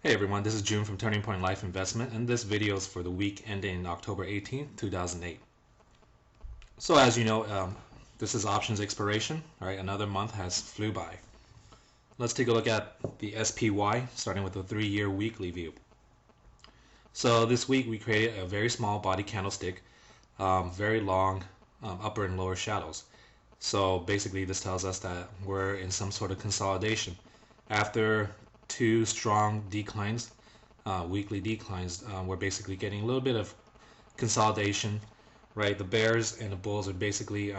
Hey everyone, this is June from Turning Point Life Investment, and this video is for the week ending October 18th, 2008. So as you know, this is options expiration. All right, another month has flew by. Let's take a look at the SPY, starting with the 3-year weekly view. So this week we created a very small body candlestick, very long upper and lower shadows. So basically this tells us that we're in some sort of consolidation. After two strong declines, weekly declines, we're basically getting a little bit of consolidation, right? The bears and the bulls are basically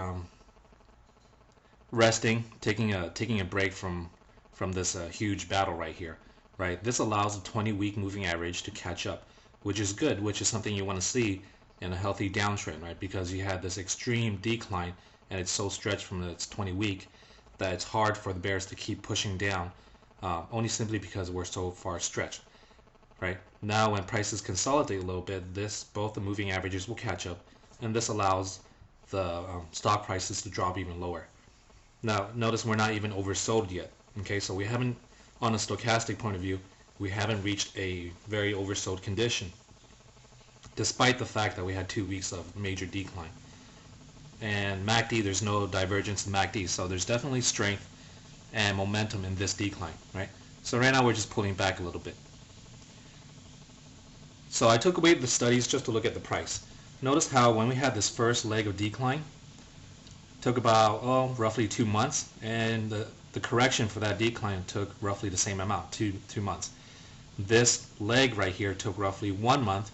resting, taking a break from this huge battle right here, right? This allows the 20-week moving average to catch up, which is good, which is something you want to see in a healthy downtrend, right? Because you had this extreme decline and it's so stretched from its 20-week that it's hard for the bears to keep pushing down, only simply because we're so far stretched. Right now, when prices consolidate a little bit, both the moving averages will catch up, and this allows the stock prices to drop even lower. Now, notice we're not even oversold yet. Okay, so we haven't, on a stochastic point of view, we haven't reached a very oversold condition, despite the fact that we had 2 weeks of major decline. And MACD, there's no divergence in MACD, so there's definitely strength and momentum in this decline, right? So right now we're just pulling back a little bit. So I took away the studies just to look at the price. Notice how when we had this first leg of decline, it took about roughly 2 months, and the correction for that decline took roughly the same amount, two months. This leg right here took roughly 1 month.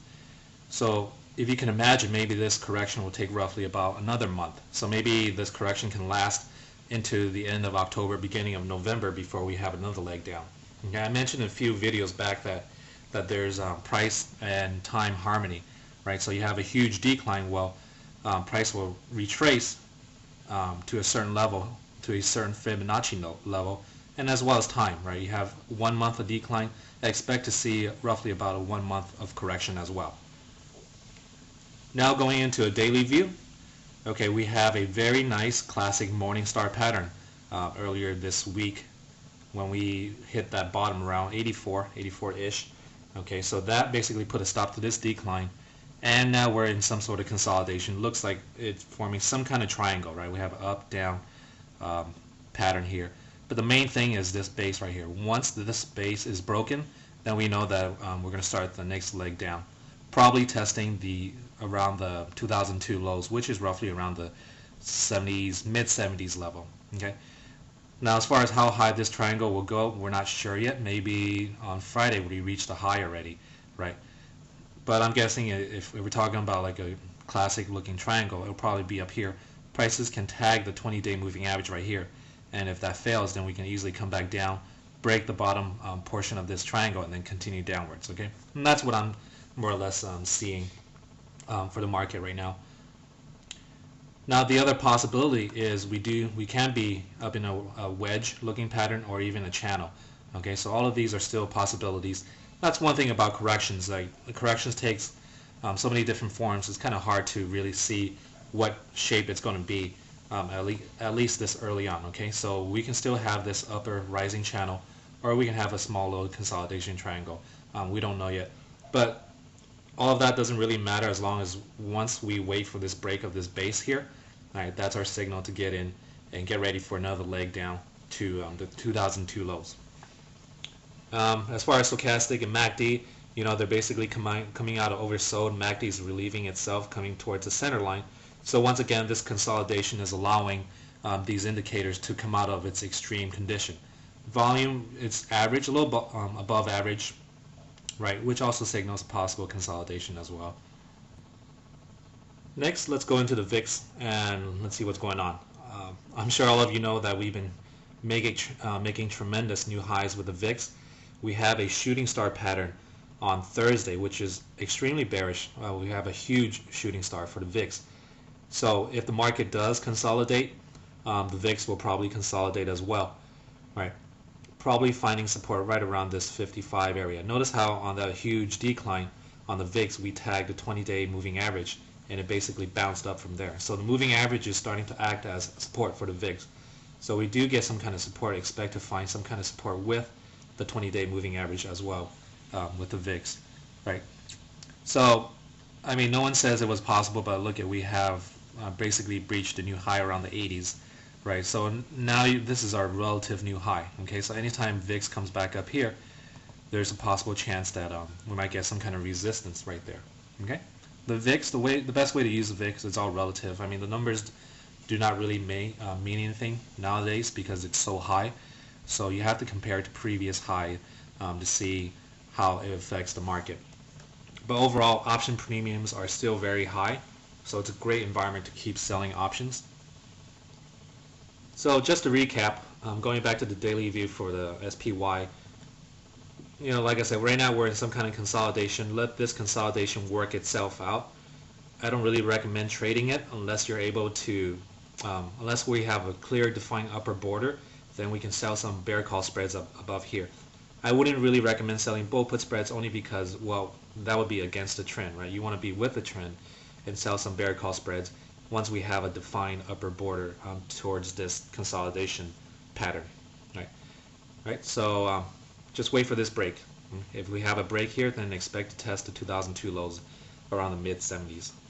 So if you can imagine, maybe this correction will take roughly about another month. So maybe this correction can last into the end of October, beginning of November before we have another leg down. Okay, I mentioned in a few videos back that there's price and time harmony, right? So you have a huge decline, well, price will retrace to a certain level, to a certain Fibonacci level, and as well as time, right? You have 1 month of decline, I expect to see roughly about a 1 month of correction as well. Now going into a daily view, okay, we have a very nice classic Morningstar pattern earlier this week when we hit that bottom around 84-ish. Okay, so that basically put a stop to this decline, and now we're in some sort of consolidation. Looks like it's forming some kind of triangle, right? We have an up-down pattern here, but the main thing is this base right here. Once this base is broken, then we know that we're going to start the next leg down, probably testing around the 2002 lows, which is roughly around the 70s, mid-70s level. Okay. Now, as far as how high this triangle will go, we're not sure yet. Maybe on Friday we reach the high already, right? But I'm guessing if we're talking about like a classic looking triangle, it'll probably be up here. Prices can tag the 20-day moving average right here, and if that fails, then we can easily come back down, break the bottom portion of this triangle, and then continue downwards. Okay, and that's what I'm more or less seeing for the market right now. Now the other possibility is we can be up in a wedge looking pattern or even a channel. Okay, so all of these are still possibilities. That's one thing about corrections. Like corrections takes so many different forms. It's kind of hard to really see what shape it's going to be at least this early on. Okay, so we can still have this upper rising channel, or we can have a small little consolidation triangle. We don't know yet, but all of that doesn't really matter as long as once we wait for this break of this base here. All right, that's our signal to get in and get ready for another leg down to the 2002 lows. As far as stochastic and MACD, you know, they're basically coming out of oversold. MACD is relieving itself, coming towards the center line. So once again, this consolidation is allowing these indicators to come out of its extreme condition. Volume, it's average, a little above average, right, which also signals possible consolidation as well. Next, let's go into the VIX and let's see what's going on. I'm sure all of you know that we've been making tremendous new highs with the VIX. We have a shooting star pattern on Thursday, which is extremely bearish. We have a huge shooting star for the VIX. So if the market does consolidate, the VIX will probably consolidate as well, right? Probably finding support right around this 55 area. Notice how on that huge decline on the VIX we tagged the 20-day moving average, and it basically bounced up from there. So the moving average is starting to act as support for the VIX. So we do get some kind of support, expect to find some kind of support with the 20-day moving average as well. with the VIX, right? So, I mean, no one says it was possible, but look at, we have basically breached a new high around the 80s, right? So now this is our relative new high, okay? So anytime VIX comes back up here, there's a possible chance that we might get some kind of resistance right there, okay? The VIX, the best way to use the VIX is all relative. I mean, the numbers do not really mean anything nowadays because it's so high. So you have to compare it to previous high to see how it affects the market. But overall, option premiums are still very high, so it's a great environment to keep selling options. So just to recap, going back to the daily view for the SPY, like I said, right now we're in some kind of consolidation. Let this consolidation work itself out. I don't really recommend trading it unless you're able to, unless we have a clear defined upper border, then we can sell some bear call spreads above here. I wouldn't really recommend selling bull put spreads only because, well, that would be against the trend, right? You want to be with the trend and sell some bear call spreads once we have a defined upper border towards this consolidation pattern, right? Right. So just wait for this break. If we have a break here, then expect to test the 2002 lows around the mid 70s.